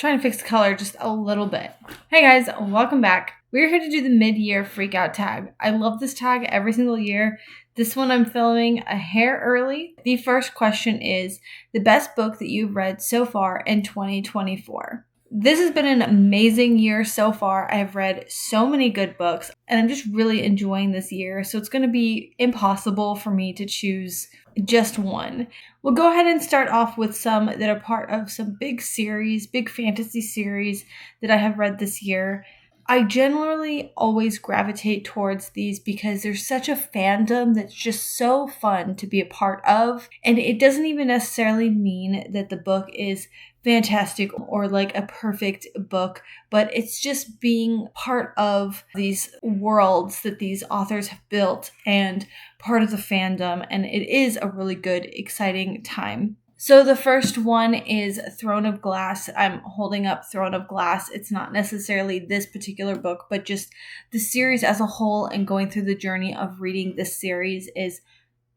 Trying to fix the color just a little bit. Hey guys, welcome back. We're here to do the mid-year freakout tag. I love this tag every single year. This one I'm filming a hair early. The first question is the best book that you've read so far in 2024. This has been an amazing year so far. I have read so many good books and I'm just really enjoying this year. So it's going to be impossible for me to choose just one. We'll go ahead and start off with some that are part of some big fantasy series that I have read this year. I generally always gravitate towards these because there's such a fandom that's just so fun to be a part of. And it doesn't even necessarily mean that the book is fantastic or like a perfect book, but it's just being part of these worlds that these authors have built and part of the fandom. And it is a really good, exciting time. So the first one is Throne of Glass. I'm holding up Throne of Glass. It's not necessarily this particular book, but just the series as a whole, and going through the journey of reading this series is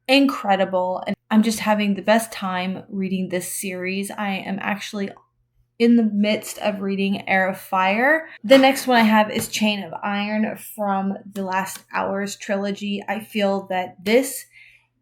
incredible. And I'm just having the best time reading this series. I am actually in the midst of reading Heir of Fire. The next one I have is Chain of Iron from the Last Hours trilogy. I feel that this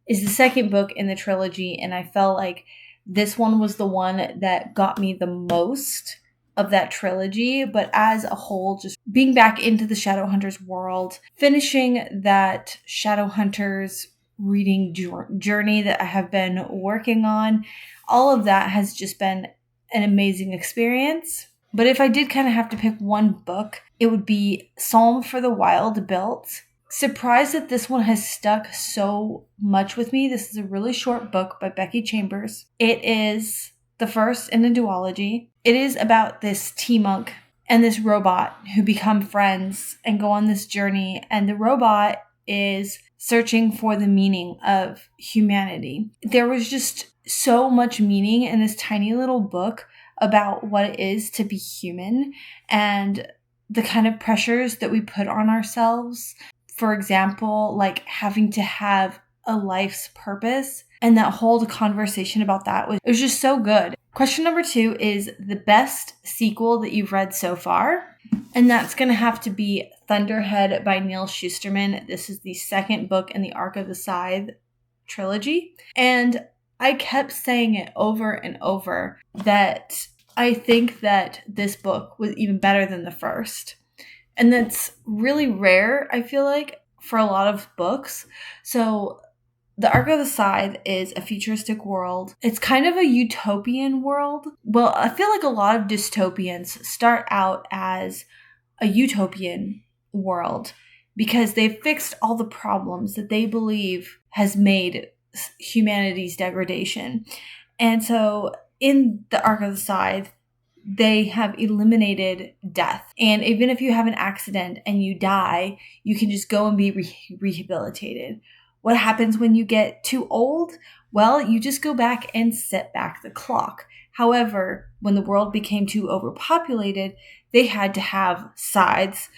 is the second book in the trilogy, and I felt like this one was the one that got me the most of that trilogy. But as a whole, just being back into the Shadowhunters world, finishing that Shadowhunters reading journey that I have been working on, all of that has just been an amazing experience. But if I did kind of have to pick one book, it would be Psalm for the Wild Built. Surprised that this one has stuck so much with me. This is a really short book by Becky Chambers. It is the first in a duology. It is about this T-monk and this robot who become friends and go on this journey. And the robot is searching for the meaning of humanity. There was just so much meaning in this tiny little book about what it is to be human and the kind of pressures that we put on ourselves. For example, like having to have a life's purpose, and that whole conversation about that was just so good. Question number 2 is the best sequel that you've read so far. And that's going to have to be Thunderhead by Neil Shusterman. This is the second book in the Arc of the Scythe trilogy. And I kept saying it over and over that I think that this book was even better than the first. And that's really rare, I feel like, for a lot of books. So the Arc of the Scythe is a futuristic world. It's kind of a utopian world. Well, I feel like a lot of dystopians start out as a utopian world because they've fixed all the problems that they believe has made humanity's degradation. And so in the Arc of the Scythe, they have eliminated death. And even if you have an accident and you die, you can just go and be rehabilitated. What happens when you get too old? Well, you just go back and set back the clock. However, when the world became too overpopulated, they had to have sides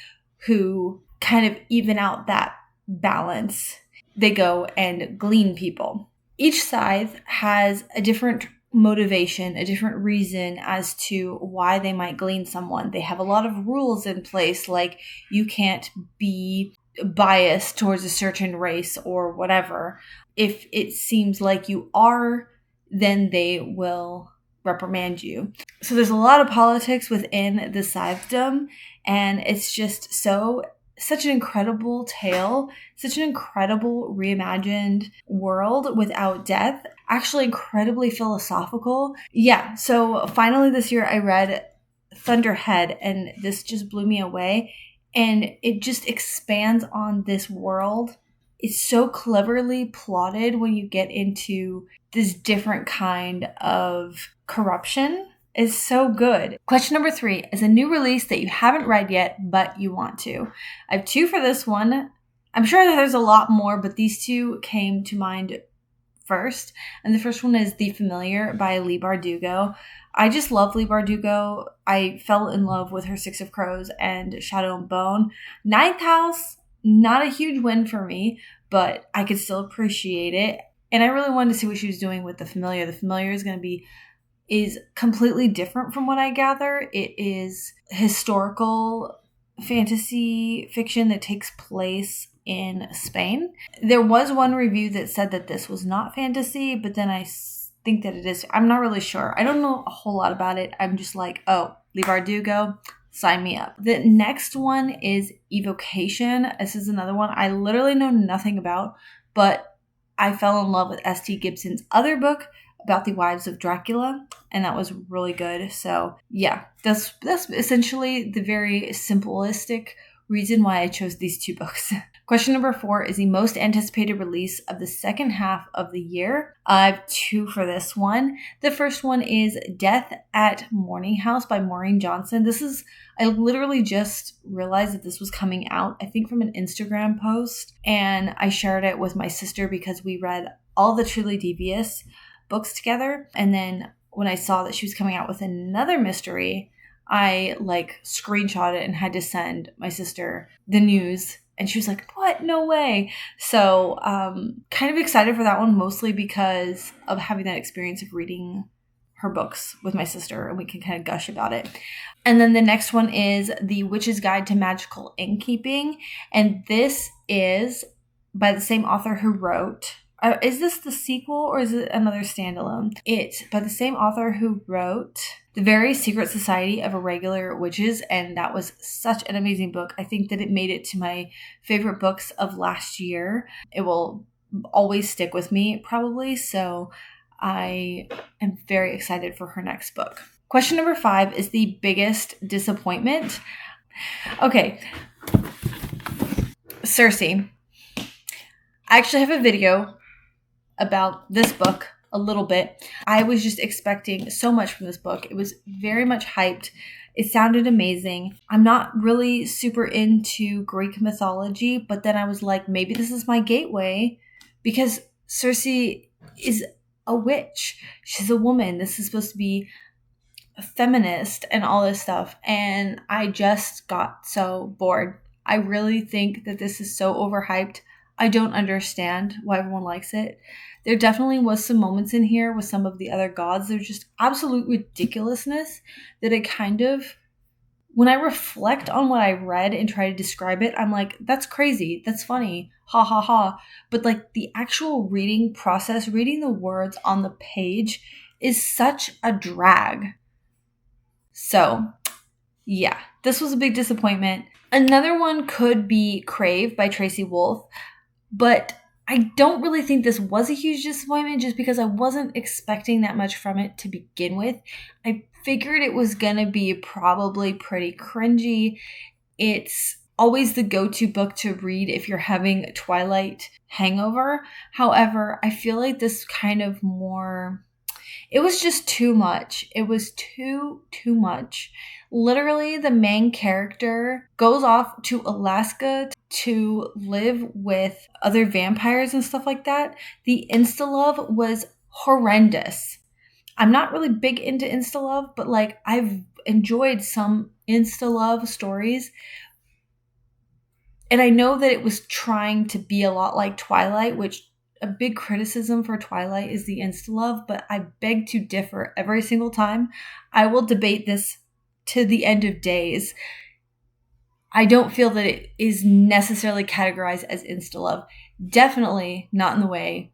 who kind of even out that balance. They go and glean people. Each scythe has a different motivation, a different reason as to why they might glean someone. They have a lot of rules in place, like you can't be biased towards a certain race or whatever. If it seems like you are, then they will reprimand you. So there's a lot of politics within the scythedom, and it's just such an incredible tale, such an incredible reimagined world without death, actually incredibly philosophical. Yeah, so finally this year I read Thunderhead, and this just blew me away. And it just expands on this world. It's so cleverly plotted when you get into this different kind of corruption. It's so good. Question number 3 is a new release that you haven't read yet, but you want to. I have 2 for this one. I'm sure that there's a lot more, but these 2 came to mind first. And the first one is The Familiar by Leigh Bardugo. I just love Leigh Bardugo. I fell in love with her Six of Crows and Shadow and Bone. Ninth House, not a huge win for me, but I could still appreciate it. And I really wanted to see what she was doing with The Familiar. The Familiar is going to be is completely different from what I gather. It is historical fantasy fiction that takes place in Spain. There was one review that said that this was not fantasy, but then I think that it is. I'm not really sure. I don't know a whole lot about it. I'm just like, oh, Leave Verdugo, sign me up. The next one is Evocation. This is another one I literally know nothing about, but I fell in love with S.T. Gibson's other book about the wives of Dracula, and that was really good. So yeah, that's essentially the very simplistic reason why I chose these two books. Question number 4 is the most anticipated release of the second half of the year. I have 2 for this one. The first one is Death at Morning House by Maureen Johnson. I literally just realized that this was coming out, I think from an Instagram post, and I shared it with my sister because we read all the Truly Devious books together. And then when I saw that she was coming out with another mystery, I screenshot it and had to send my sister the news. And she was like, what? No way. So kind of excited for that one, mostly because of having that experience of reading her books with my sister, and we can kind of gush about it. And then the next one is The Witch's Guide to Magical Innkeeping. And this is by the same author who wrote... is this the sequel or is it another standalone? It's by the same author who wrote The Very Secret Society of Irregular Witches, and that was such an amazing book. I think that it made it to my favorite books of last year. It will always stick with me, probably, so I am very excited for her next book. Question number 5 is the biggest disappointment. Okay, Circe. I actually have a video about this book a little bit. I was just expecting so much from this book. It was very much hyped. It sounded amazing. I'm not really super into Greek mythology, but then I was like, maybe this is my gateway because Circe is a witch. She's a woman. This is supposed to be a feminist and all this stuff. And I just got so bored. I really think that this is so overhyped. I don't understand why everyone likes it. There definitely was some moments in here with some of the other gods. There's just absolute ridiculousness that it kind of, when I reflect on what I read and try to describe it, I'm like, that's crazy. That's funny. Ha ha ha. But the actual reading process, reading the words on the page is such a drag. So yeah, this was a big disappointment. Another one could be Crave by Tracy Wolff. But I don't really think this was a huge disappointment just because I wasn't expecting that much from it to begin with. I figured it was going to be probably pretty cringy. It's always the go-to book to read if you're having a Twilight hangover. However, I feel like this kind of more... It was just too much. It was too much. Literally, the main character goes off to Alaska to live with other vampires and stuff like that. The insta-love was horrendous. I'm not really big into insta-love, but I've enjoyed some insta-love stories. And I know that it was trying to be a lot like Twilight, which a big criticism for Twilight is the insta-love, but I beg to differ every single time. I will debate this to the end of days. I don't feel that it is necessarily categorized as insta-love. Definitely not in the way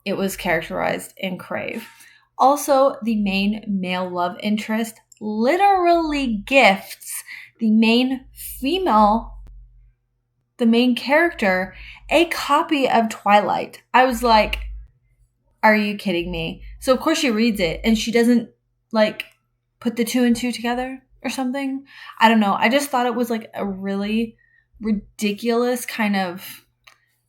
it was characterized in Crave. Also, the main male love interest literally gifts the main character, a copy of Twilight. I was like, are you kidding me? So of course she reads it and she doesn't put the 2 and 2 together or something. I don't know. I just thought it was a really ridiculous kind of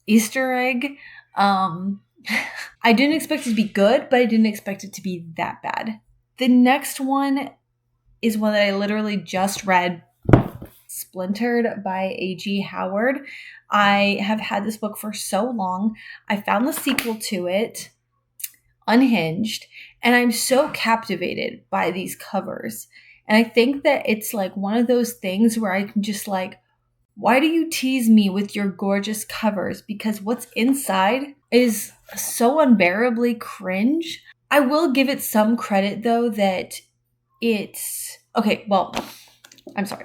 Easter egg. I didn't expect it to be good, but I didn't expect it to be that bad. The next one is one that I literally just read, Splintered by A.G. Howard. I have had this book for so long. I found the sequel to it, Unhinged, and I'm so captivated by these covers. And I think that it's one of those things where I can just why do you tease me with your gorgeous covers? Because what's inside is so unbearably cringe. I will give it some credit though that it's okay. Well, I'm sorry.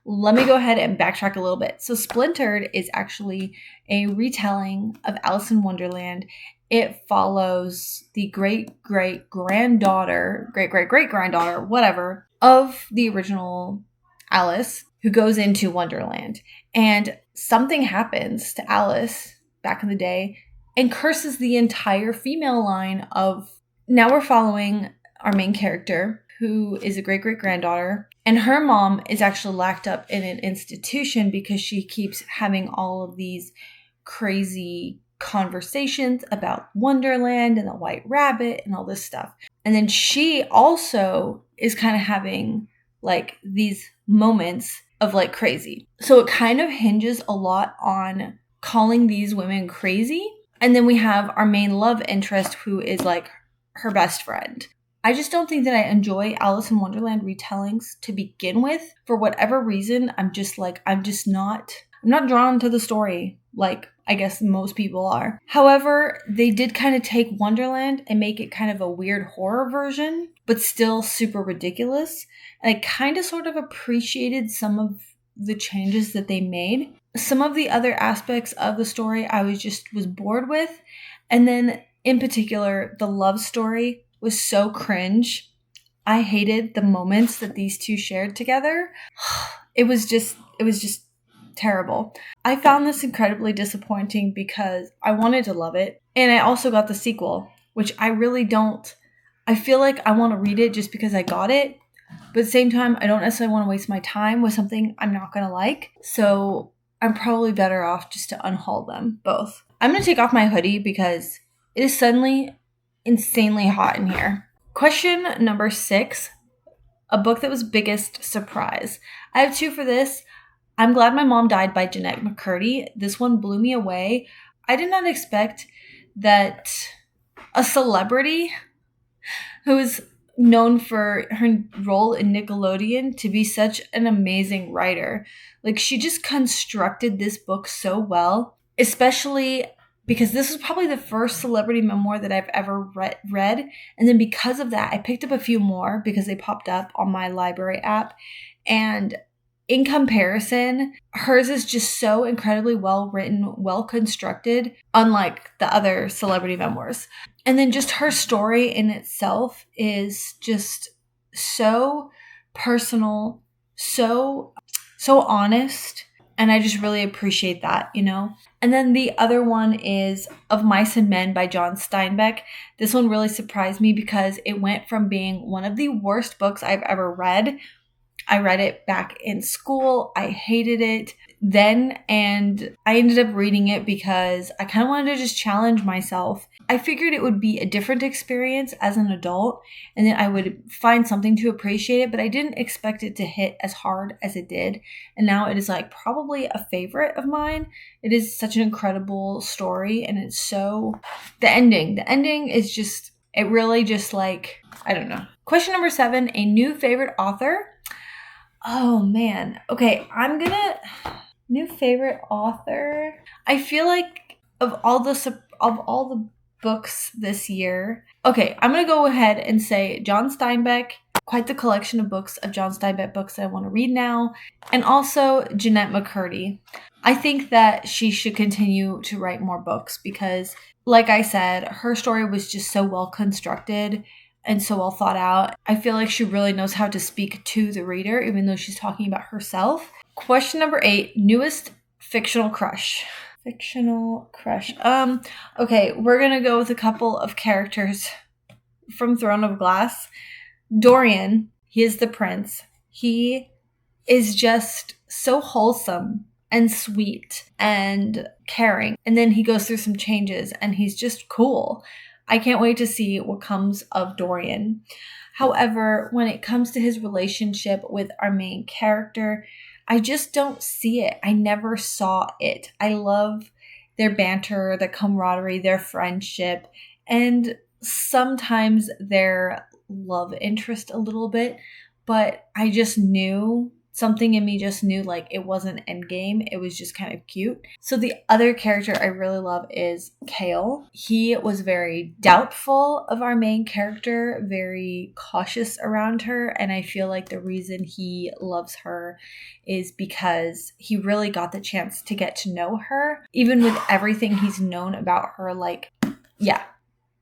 Let me go ahead and backtrack a little bit. So Splintered is actually a retelling of Alice in Wonderland. It follows the great-great-granddaughter, great-great-great-granddaughter, whatever, of the original Alice, who goes into Wonderland. And something happens to Alice back in the day and curses the entire female line of... Now we're following our main character, who is a great-great-granddaughter, and her mom is actually locked up in an institution because she keeps having all of these crazy conversations about Wonderland and the White Rabbit and all this stuff. And then she also is kind of having like these moments of like crazy. So it kind of hinges a lot on calling these women crazy. And then we have our main love interest, who is like her best friend. I just don't think that I enjoy Alice in Wonderland retellings to begin with. For whatever reason, I'm not drawn to the story like I guess most people are. However, they did kind of take Wonderland and make it kind of a weird horror version, but still super ridiculous. And I kind of sort of appreciated some of the changes that they made. Some of the other aspects of the story I was bored with. And then in particular, the love story was so cringe. I hated the moments that these two shared together. It was just terrible. I found this incredibly disappointing because I wanted to love it. And I also got the sequel, which I really don't. I feel like I want to read it just because I got it. But at the same time, I don't necessarily want to waste my time with something I'm not going to like. So I'm probably better off just to unhaul them both. I'm going to take off my hoodie because it is suddenly insanely hot in here. Question number 6, a book that was biggest surprise. I have 2 for this. I'm Glad My Mom Died by Jeanette McCurdy. This one blew me away. I did not expect that a celebrity who is known for her role in Nickelodeon to be such an amazing writer. Like, she just constructed this book so well, especially because this was probably the first celebrity memoir that I've ever read. And then because of that, I picked up a few more because they popped up on my library app. And in comparison, hers is just so incredibly well written, well constructed, unlike the other celebrity memoirs. And then just her story in itself is just so personal, so honest. And I just really appreciate that, you know? And then the other one is Of Mice and Men by John Steinbeck. This one really surprised me because it went from being one of the worst books I've ever read. I read it back in school. I hated it then, and I ended up reading it because I kind of wanted to just challenge myself. I figured it would be a different experience as an adult, and then I would find something to appreciate it, but I didn't expect it to hit as hard as it did. And now it is like probably a favorite of mine. It is such an incredible story, and it's so... The ending is just... It really just like... I don't know. Question number 7, a new favorite author. Oh man. Okay, I'm gonna... New favorite author. I feel like of all the books this year. Okay, I'm gonna go ahead and say John Steinbeck. Quite the collection of books of John Steinbeck books that I want to read now. And also Jeanette McCurdy. I think that she should continue to write more books because, like I said, her story was just so well constructed and so well thought out. I feel like she really knows how to speak to the reader, even though she's talking about herself. Question number 8, newest fictional crush. Fictional crush. Okay, we're gonna go with a couple of characters from Throne of Glass. Dorian, he is the prince. He is just so wholesome and sweet and caring. And then he goes through some changes and he's just cool. I can't wait to see what comes of Dorian. However, when it comes to his relationship with our main character, I just don't see it. I never saw it. I love their banter, their camaraderie, their friendship, and sometimes their love interest a little bit. But I just knew something in me just knew like it wasn't endgame. It was just kind of cute. So the other character I really love is Kale. He was very doubtful of our main character, very cautious around her. And I feel like the reason he loves her is because he really got the chance to get to know her, even with everything he's known about her. Like, yeah.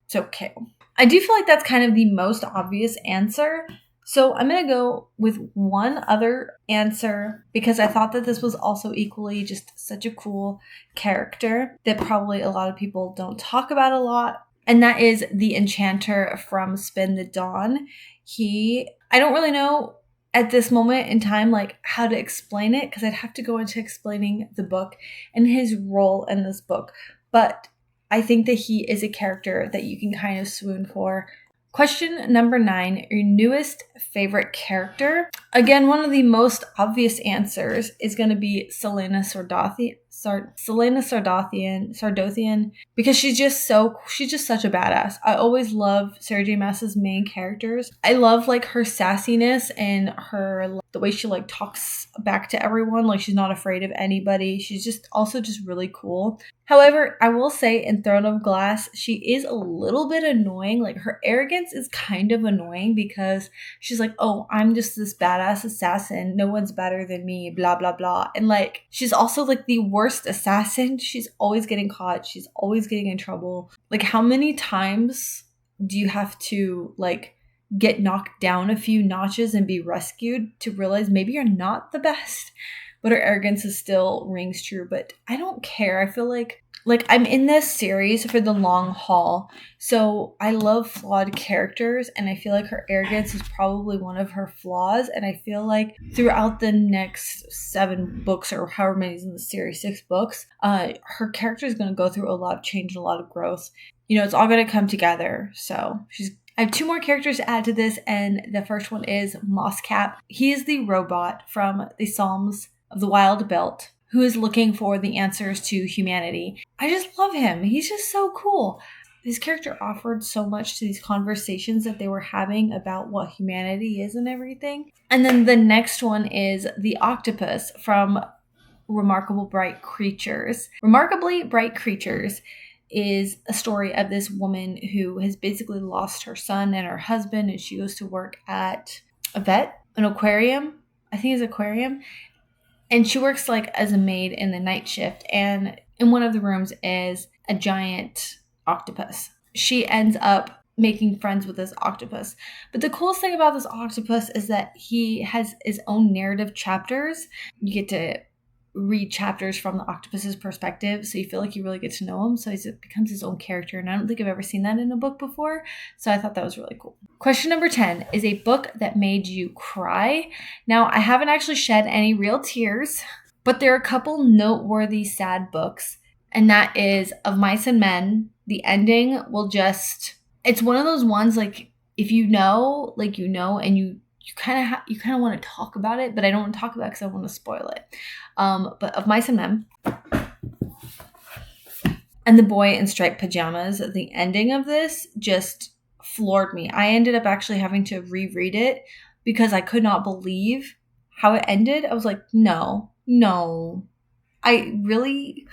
So Kale. I do feel like that's kind of the most obvious answer. So I'm going to go with one other answer because I thought that this was also equally just such a cool character that probably a lot of people don't talk about a lot. And that is the Enchanter from Spin the Dawn. I don't really know at this moment in time, like how to explain it because I'd have to go into explaining the book and his role in this book. But I think that he is a character that you can kind of swoon for. Question number 9, your newest favorite character. Again, one of the most obvious answers is going to be Selena Sardothian, because she's just such a badass. I always love Sarah J. Maas's main characters. I love like her sassiness and the way she like talks back to everyone. Like she's not afraid of anybody. She's just also just really cool. However, I will say in Throne of Glass, she is a little bit annoying. Like her arrogance is kind of annoying because she's like, oh, I'm just this badass assassin. No one's better than me, blah, blah, blah. And like, she's also like the worst assassin. She's always getting caught. She's always getting in trouble. Like how many times do you have to like get knocked down a few notches and be rescued to realize maybe you're not the best? But her arrogance is still rings true. But I don't care. I feel like I'm in this series for the long haul. So I love flawed characters. And I feel like her arrogance is probably one of her flaws. And I feel like throughout the next 7 books or however many is in the series, 6 books, her character is going to go through a lot of change and a lot of growth. You know, it's all going to come together. So I have 2 more characters to add to this. And the first one is Mosscap. He is the robot from the Psalms of the Wild Belt who is looking for the answers to humanity. I just love him. He's just so cool. His character offered so much to these conversations that they were having about what humanity is and everything. And then the next one is the octopus from Remarkably Bright Creatures. Remarkably Bright Creatures is a story of this woman who has basically lost her son and her husband, and she goes to work at an aquarium. I think it's an aquarium. And she works like as a maid in the night shift. And in one of the rooms is a giant octopus. She ends up making friends with this octopus. But the coolest thing about this octopus is that he has his own narrative chapters. You get to read chapters from the octopus's perspective, so you feel like you really get to know him. So he becomes his own character, and I don't think I've ever seen that in a book before. So I thought that was really cool. Question number 10 is a book that made you cry. Now, I haven't actually shed any real tears, but there are a couple noteworthy sad books, and that is Of Mice and Men. The ending will it's one of those ones like if you know, like you know, and you kind of want to talk about it, but I don't want to talk about it because I want to spoil it. But Of Mice and Men and The Boy in Striped Pajamas, the ending of this just floored me. I ended up actually having to reread it because I could not believe how it ended. I was like, no. I really...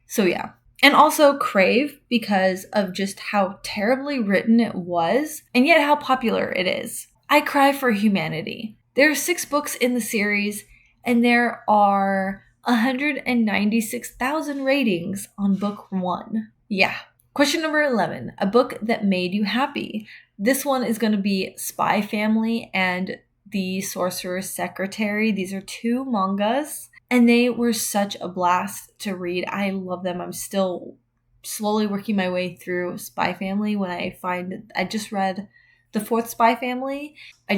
So yeah. And also Crave because of just how terribly written it was and yet how popular it is. I cry for humanity. There are 6 books in the series, and there are 196,000 ratings on book 1. Yeah. Question number 11, a book that made you happy. This one is going to be Spy Family and The Sorcerer's Secretary. These are 2 mangas, and they were such a blast to read. I love them. I'm still slowly working my way through Spy Family when I just read the 4th Spy Family. I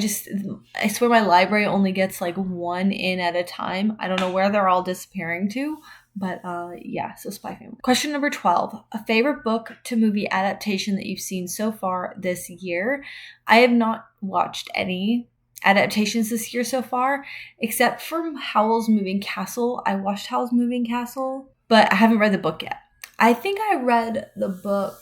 swear my library only gets like 1 in at a time. I don't know where they're all disappearing to, but yeah, so Spy Family. Question number 12, a favorite book to movie adaptation that you've seen so far this year. I have not watched any adaptations this year so far, except for Howl's Moving Castle. I watched Howl's Moving Castle, but I haven't read the book yet. I think I read the book.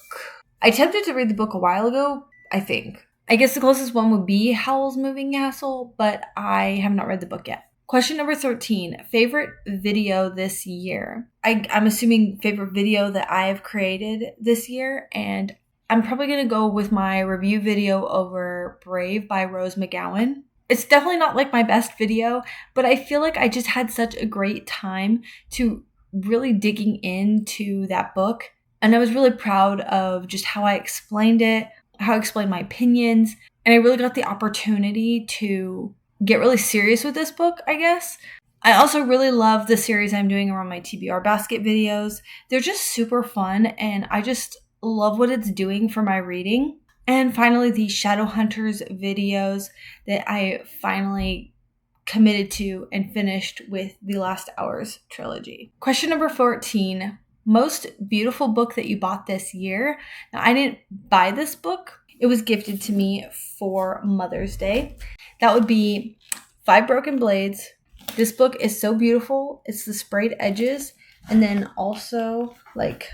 I attempted to read the book a while ago, I think. I guess the closest one would be Howl's Moving Castle, but I have not read the book yet. Question number 13, favorite video this year. I'm assuming favorite video that I have created this year, and I'm probably going to go with my review video over Brave by Rose McGowan. It's definitely not like my best video, but I feel like I just had such a great time to really digging into that book. And I was really proud of just how I explained it, how I explained my opinions. And I really got the opportunity to get really serious with this book, I guess. I also really love the series I'm doing around my TBR basket videos. They're just super fun, and I just love what it's doing for my reading. And finally, the Shadowhunters videos that I finally committed to and finished with the Last Hours trilogy. Question number 14, most beautiful book that you bought this year. Now, I didn't buy this book. It was gifted to me for Mother's Day. That would be 5 Broken Blades. This book is so beautiful. It's the sprayed edges, and then also like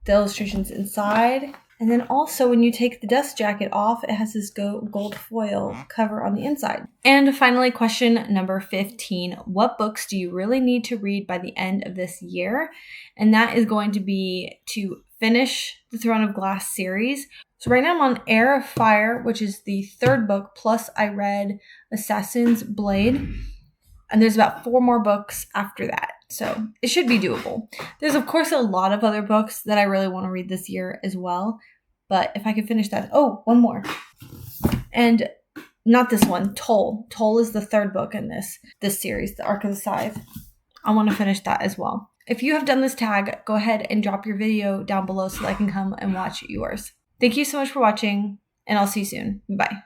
the illustrations inside. And then also when you take the dust jacket off, it has this gold foil cover on the inside. And finally, question number 15. What books do you really need to read by the end of this year? And that is going to be to finish the Throne of Glass series. So right now I'm on Heir of Fire, which is the 3rd book, plus I read Assassin's Blade. And there's about 4 more books after that. So it should be doable. There's, of course, a lot of other books that I really want to read this year as well. But if I could finish that. Oh, one more. And not this one. Toll. Toll is the 3rd book in this series, The Ark of the Scythe. I want to finish that as well. If you have done this tag, go ahead and drop your video down below so I can come and watch yours. Thank you so much for watching, and I'll see you soon. Bye.